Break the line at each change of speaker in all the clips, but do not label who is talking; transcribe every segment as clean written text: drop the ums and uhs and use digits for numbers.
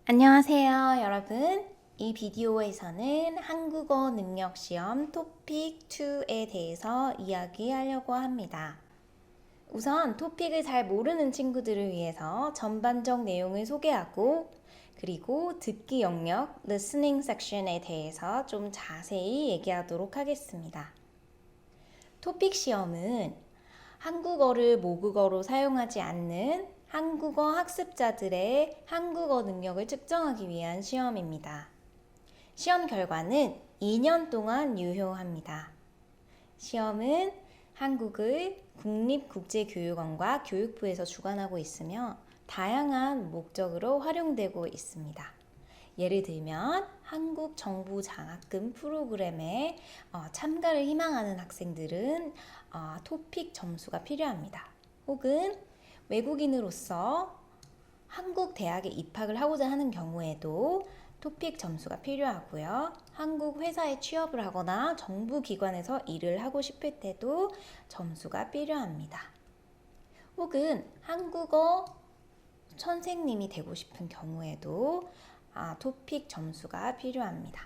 안녕하세요, 여러분. 이 비디오에서는 한국어 능력 시험 토픽 2에 대해서 이야기하려고 합니다. 우선 토픽을 잘 모르는 친구들을 위해서 전반적 내용을 소개하고 그리고 듣기 영역, listening section에 대해서 좀 자세히 얘기하도록 하겠습니다. 토픽 시험은 한국어를 모국어로 사용하지 않는 한국어 학습자들의 한국어 능력을 측정하기 위한 시험입니다. 시험 결과는 2년 동안 유효합니다. 시험은 한국의 국립국제교육원과 교육부에서 주관하고 있으며 다양한 목적으로 활용되고 있습니다. 예를 들면 한국 정부 장학금 프로그램에 참가를 희망하는 학생들은 토픽 점수가 필요합니다. 혹은 외국인으로서 한국 대학에 입학을 하고자 하는 경우에도 토픽 점수가 필요하고요. 한국 회사에 취업을 하거나 정부 기관에서 일을 하고 싶을 때도 점수가 필요합니다. 혹은 한국어 선생님이 되고 싶은 경우에도 토픽 점수가 필요합니다.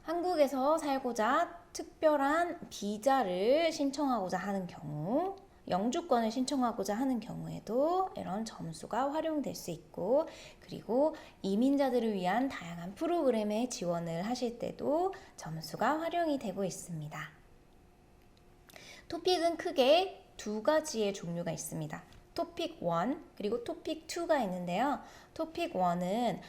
한국에서 살고자 특별한 비자를 신청하고자 하는 경우, 영주권을 신청하고자 하는 경우에도 이런 점수가 활용될 수 있고, 그리고 이민자들을 위한 다양한 프로그램에 지원을 하실 때도 점수가 활용이 되고 있습니다. 토픽은 크게 두 가지의 종류가 있습니다. 토픽 1 그리고 토픽 2가 있는데요. 토픽 1은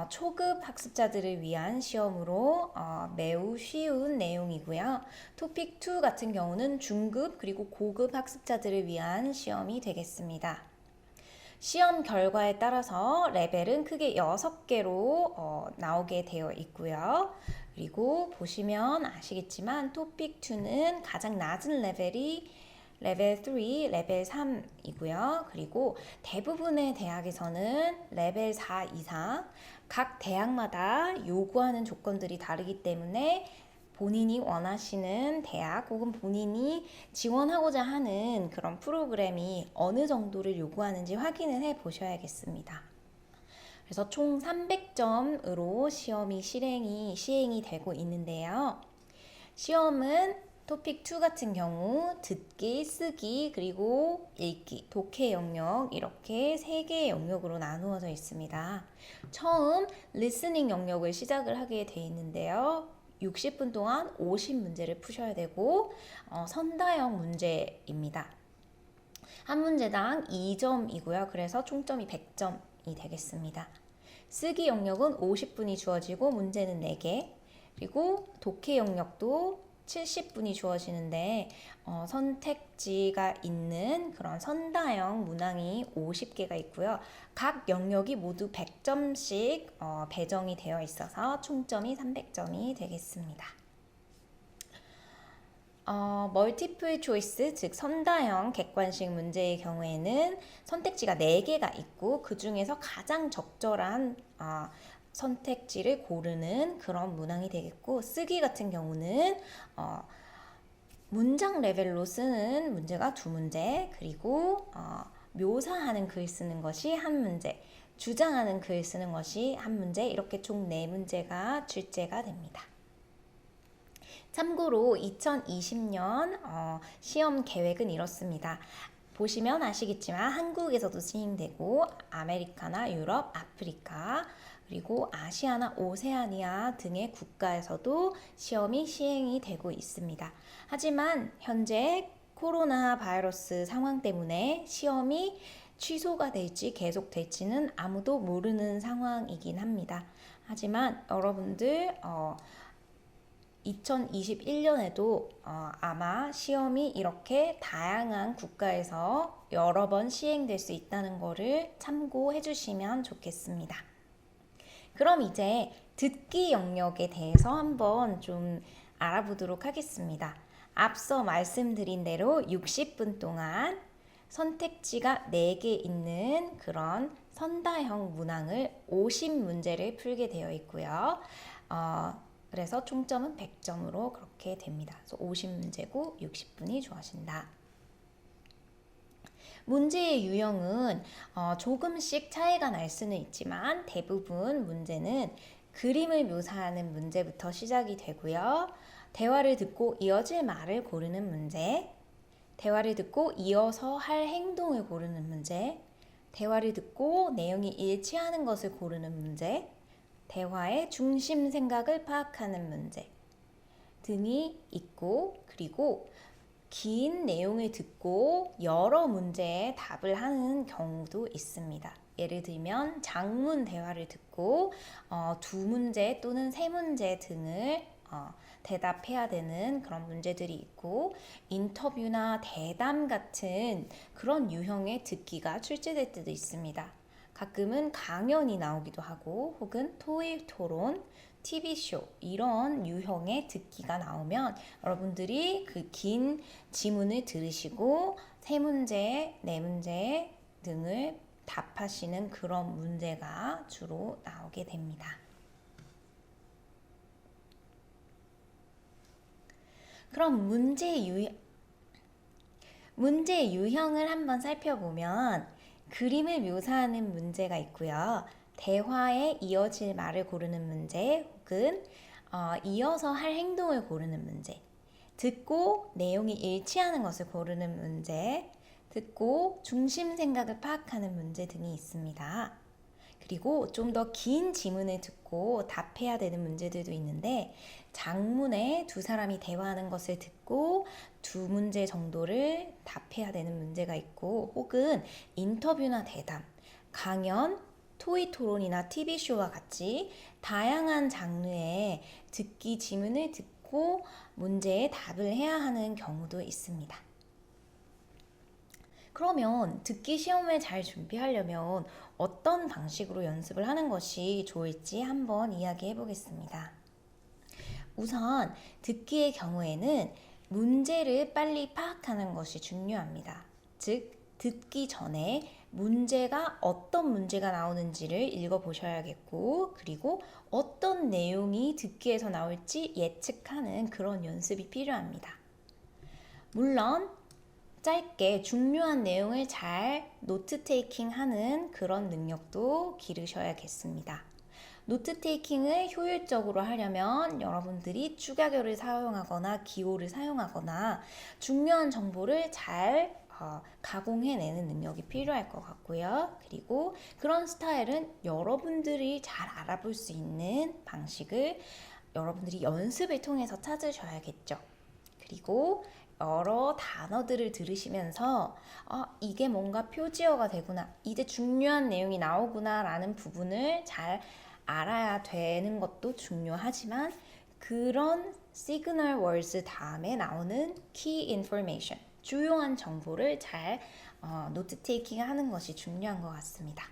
초급 학습자들을 위한 시험으로 매우 쉬운 내용이고요. 토픽 2 같은 경우는 중급 그리고 고급 학습자들을 위한 시험이 되겠습니다. 시험 결과에 따라서 레벨은 크게 6개로 나오게 되어 있고요. 그리고 보시면 아시겠지만 토픽 2는 가장 낮은 레벨이 레벨 3, 레벨 3이고요. 그리고 대부분의 대학에서는 레벨 4 이상, 각 대학마다 요구하는 조건들이 다르기 때문에 본인이 원하시는 대학 혹은 본인이 지원하고자 하는 그런 프로그램이 어느 정도를 요구하는지 확인을 해 보셔야겠습니다. 그래서 총 300점으로 시험이 시행이 되고 있는데요. 시험은 토픽 2 같은 경우 듣기, 쓰기, 그리고 읽기, 독해 영역 이렇게 3개의 영역으로 나누어져 있습니다. 처음 리스닝 영역을 시작을 하게 돼 있는데요. 60분 동안 50문제를 푸셔야 되고 선다형 문제입니다. 한 문제당 2점이고요. 그래서 총점이 100점이 되겠습니다. 쓰기 영역은 50분이 주어지고 문제는 4개, 그리고 독해 영역도 70분이 주어지는데 선택지가 있는 그런 선다형 문항이 50개가 있고요. 각 영역이 모두 100점씩 배정이 되어 있어서 총점이 300점이 되겠습니다. 멀티플 초이스, 즉 선다형 객관식 문제의 경우에는 선택지가 4개가 있고 그 중에서 가장 적절한 선택지를 고르는 그런 문항이 되겠고, 쓰기 같은 경우는 문장 레벨로 쓰는 문제가 2문제, 그리고 묘사하는 글 쓰는 것이 1문제, 주장하는 글 쓰는 것이 1문제, 이렇게 총 4문제가 출제가 됩니다. 참고로 2020년 시험 계획은 이렇습니다. 보시면 아시겠지만 한국에서도 시행되고 아메리카나, 유럽, 아프리카, 그리고 아시아나 오세아니아 등의 국가에서도 시험이 시행이 되고 있습니다. 하지만 현재 코로나 바이러스 상황 때문에 시험이 취소가 될지 계속될지는 아무도 모르는 상황이긴 합니다. 하지만 여러분들 2021년에도 아마 시험이 이렇게 다양한 국가에서 여러 번 시행될 수 있다는 것을 참고해 주시면 좋겠습니다. 그럼 이제 듣기 영역에 대해서 한번 좀 알아보도록 하겠습니다. 앞서 말씀드린 대로 60분 동안 선택지가 4개 있는 그런 선다형 문항을 50문제를 풀게 되어 있고요. 그래서 총점은 100점으로 그렇게 됩니다. 그래서 50문제고 60분이 주어진다. 문제의 유형은 조금씩 차이가 날 수는 있지만 대부분 문제는 그림을 묘사하는 문제부터 시작이 되고요. 대화를 듣고 이어질 말을 고르는 문제, 대화를 듣고 이어서 할 행동을 고르는 문제, 대화를 듣고 내용이 일치하는 것을 고르는 문제, 대화의 중심 생각을 파악하는 문제 등이 있고, 그리고 긴 내용을 듣고 여러 문제에 답을 하는 경우도 있습니다. 예를 들면 장문 대화를 듣고 두 문제 또는 세 문제 등을 대답해야 되는 그런 문제들이 있고, 인터뷰나 대담 같은 그런 유형의 듣기가 출제될 때도 있습니다. 가끔은 강연이 나오기도 하고, 혹은 토익 토론, TV쇼 이런 유형의 듣기가 나오면 여러분들이 그 긴 지문을 들으시고 세 문제, 네 문제 등을 답하시는 그런 문제가 주로 나오게 됩니다. 그럼 문제 유형을 한번 살펴보면 그림을 묘사하는 문제가 있고요. 대화에 이어질 말을 고르는 문제, 혹은 이어서 할 행동을 고르는 문제, 듣고 내용이 일치하는 것을 고르는 문제, 듣고 중심 생각을 파악하는 문제 등이 있습니다. 그리고 좀 더 긴 지문을 듣고 답해야 되는 문제들도 있는데, 장문에 두 사람이 대화하는 것을 듣고 두 문제 정도를 답해야 되는 문제가 있고, 혹은 인터뷰나 대담, 강연, 토익 토론이나 TV쇼와 같이 다양한 장르의 듣기 지문을 듣고 문제에 답을 해야 하는 경우도 있습니다. 그러면 듣기 시험을 잘 준비하려면 어떤 방식으로 연습을 하는 것이 좋을지 한번 이야기해 보겠습니다. 우선 듣기의 경우에는 문제를 빨리 파악하는 것이 중요합니다. 즉, 듣기 전에 문제가 어떤 문제가 나오는지를 읽어보셔야겠고, 그리고 어떤 내용이 듣기에서 나올지 예측하는 그런 연습이 필요합니다. 물론 짧게 중요한 내용을 잘 노트 테이킹 하는 그런 능력도 기르셔야겠습니다. 노트 테이킹을 효율적으로 하려면 여러분들이 추가결을 사용하거나 기호를 사용하거나 중요한 정보를 잘 가공해내는 능력이 필요할 것 같고요. 그리고 그런 스타일은 여러분들이 잘 알아볼 수 있는 방식을 여러분들이 연습을 통해서 찾으셔야겠죠. 그리고 여러 단어들을 들으시면서 이게 뭔가 표지어가 되구나, 이제 중요한 내용이 나오구나 라는 부분을 잘 알아야 되는 것도 중요하지만, 그런 시그널 월드 다음에 나오는 키 인포메이션, 주요한 정보를 잘 노트 테이킹 하는 것이 중요한 것 같습니다.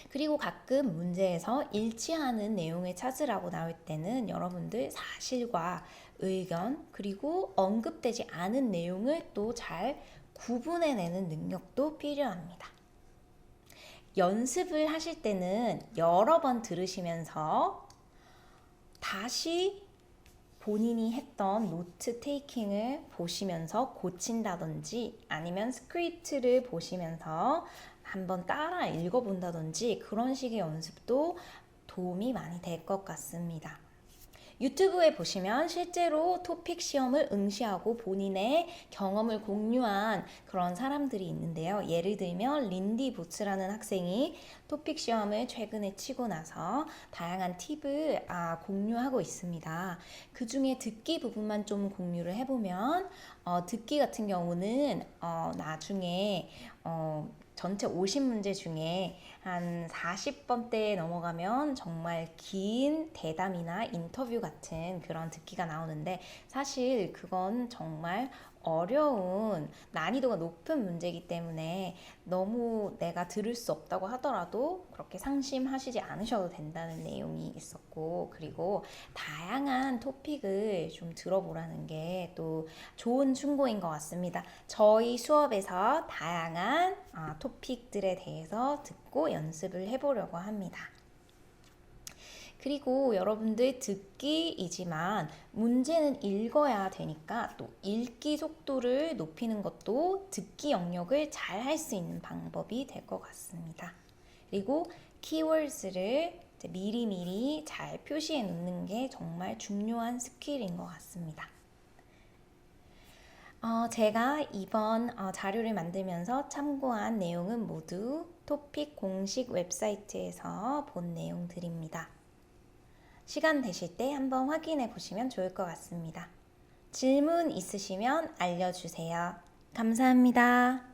그리고 가끔 문제에서 일치하는 내용을 찾으라고 나올 때는 여러분들 사실과 의견, 그리고 언급되지 않은 내용을 또 잘 구분해내는 능력도 필요합니다. 연습을 하실 때는 여러 번 들으시면서 다시 본인이 했던 노트 테이킹을 보시면서 고친다든지, 아니면 스크립트를 보시면서 한번 따라 읽어본다든지, 그런 식의 연습도 도움이 많이 될 것 같습니다. 유튜브에 보시면 실제로 토픽 시험을 응시하고 본인의 경험을 공유한 그런 사람들이 있는데요. 예를 들면 린디 보츠라는 학생이 토픽 시험을 최근에 치고 나서 다양한 팁을 공유하고 있습니다. 그 중에 듣기 부분만 좀 공유를 해보면, 듣기 같은 경우는 나중에 전체 50문제 중에 한 40번대에 넘어가면 정말 긴 대담이나 인터뷰 같은 그런 듣기가 나오는데, 사실 그건 정말 어려운, 난이도가 높은 문제이기 때문에 너무 내가 들을 수 없다고 하더라도 그렇게 상심하시지 않으셔도 된다는 내용이 있었고, 그리고 다양한 토픽을 좀 들어보라는 게 또 좋은 충고인 것 같습니다. 저희 수업에서 다양한 토픽들에 대해서 듣고 연습을 해보려고 합니다. 그리고 여러분들 듣기이지만 문제는 읽어야 되니까 또 읽기 속도를 높이는 것도 듣기 영역을 잘 할 수 있는 방법이 될 것 같습니다. 그리고 키워드를 미리미리 잘 표시해 놓는 게 정말 중요한 스킬인 것 같습니다. 제가 이번 자료를 만들면서 참고한 내용은 모두 토픽 공식 웹사이트에서 본 내용들입니다. 시간 되실 때 한번 확인해 보시면 좋을 것 같습니다. 질문 있으시면 알려주세요. 감사합니다.